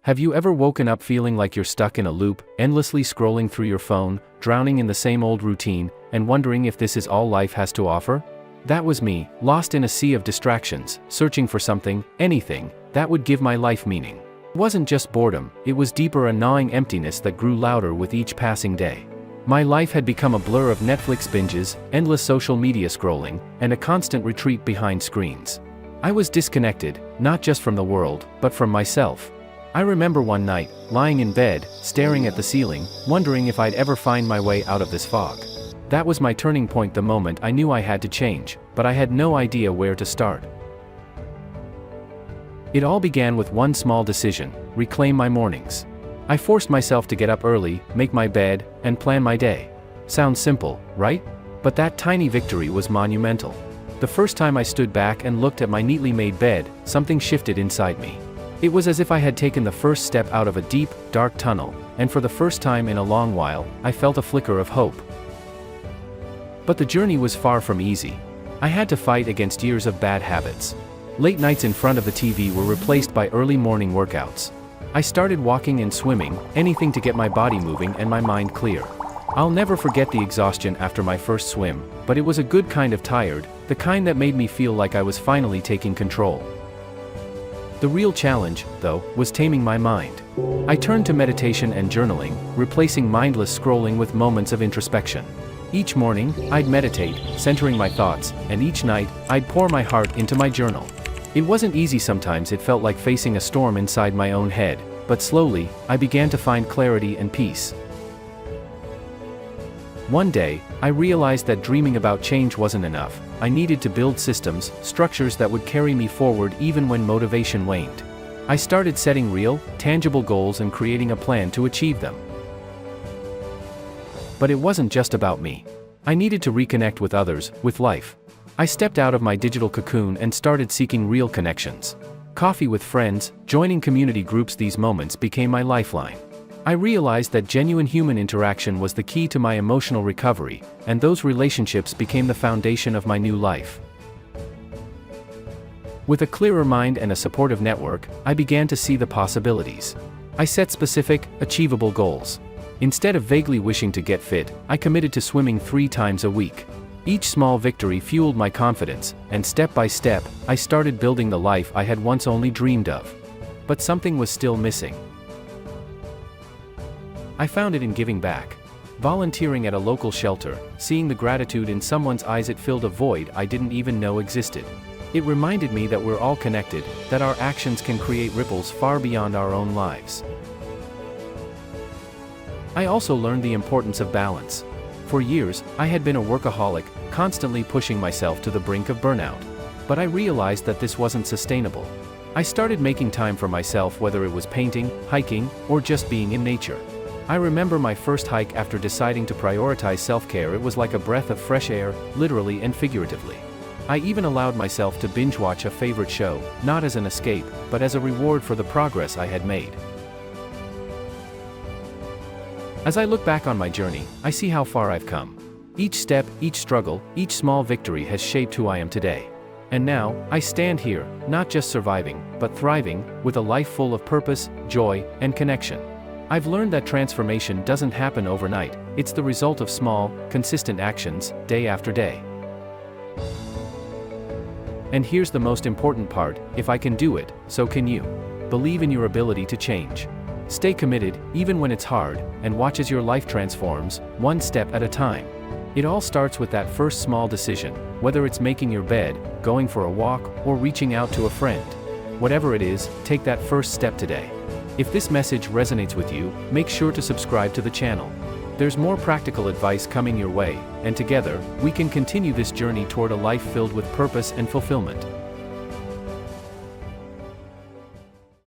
Have you ever woken up feeling like you're stuck in a loop, endlessly scrolling through your phone, drowning in the same old routine, and wondering if this is all life has to offer? That was me, lost in a sea of distractions, searching for something, anything, that would give my life meaning. It wasn't just boredom, it was deeper, a gnawing emptiness that grew louder with each passing day. My life had become a blur of Netflix binges, endless social media scrolling, and a constant retreat behind screens. I was disconnected, not just from the world, but from myself. I remember one night, lying in bed, staring at the ceiling, wondering if I'd ever find my way out of this fog. That was my turning point, the moment I knew I had to change, but I had no idea where to start. It all began with one small decision: reclaim my mornings. I forced myself to get up early, make my bed, and plan my day. Sounds simple, right? But that tiny victory was monumental. The first time I stood back and looked at my neatly made bed, something shifted inside me. It was as if I had taken the first step out of a deep, dark tunnel, and for the first time in a long while, I felt a flicker of hope. But the journey was far from easy. I had to fight against years of bad habits. Late nights in front of the TV were replaced by early morning workouts. I started walking and swimming, anything to get my body moving and my mind clear. I'll never forget the exhaustion after my first swim, but it was a good kind of tired, the kind that made me feel like I was finally taking control. The real challenge, though, was taming my mind. I turned to meditation and journaling, replacing mindless scrolling with moments of introspection. Each morning, I'd meditate, centering my thoughts, and each night, I'd pour my heart into my journal. It wasn't easy. Sometimes it felt like facing a storm inside my own head, but slowly, I began to find clarity and peace. One day, I realized that dreaming about change wasn't enough. I needed to build systems, structures that would carry me forward even when motivation waned. I started setting real, tangible goals and creating a plan to achieve them. But it wasn't just about me. I needed to reconnect with others, with life. I stepped out of my digital cocoon and started seeking real connections. Coffee with friends, joining community groups. These moments became my lifeline. I realized that genuine human interaction was the key to my emotional recovery, and those relationships became the foundation of my new life. With a clearer mind and a supportive network, I began to see the possibilities. I set specific, achievable goals. Instead of vaguely wishing to get fit, I committed to swimming 3 times a week. Each small victory fueled my confidence, and step by step, I started building the life I had once only dreamed of. But something was still missing. I found it in giving back. Volunteering at a local shelter, seeing the gratitude in someone's eyes, it filled a void I didn't even know existed. It reminded me that we're all connected, that our actions can create ripples far beyond our own lives. I also learned the importance of balance. For years, I had been a workaholic, constantly pushing myself to the brink of burnout. But I realized that this wasn't sustainable. I started making time for myself, whether it was painting, hiking, or just being in nature. I remember my first hike. After deciding to prioritize self-care, it was like a breath of fresh air, literally and figuratively. I even allowed myself to binge-watch a favorite show, not as an escape, but as a reward for the progress I had made. As I look back on my journey, I see how far I've come. Each step, each struggle, each small victory has shaped who I am today. And now, I stand here, not just surviving, but thriving, with a life full of purpose, joy, and connection. I've learned that transformation doesn't happen overnight. It's the result of small, consistent actions, day after day. And here's the most important part: if I can do it, so can you. Believe in your ability to change. Stay committed, even when it's hard, and watch as your life transforms, one step at a time. It all starts with that first small decision, whether it's making your bed, going for a walk, or reaching out to a friend. Whatever it is, take that first step today. If this message resonates with you, make sure to subscribe to the channel. There's more practical advice coming your way, and together, we can continue this journey toward a life filled with purpose and fulfillment.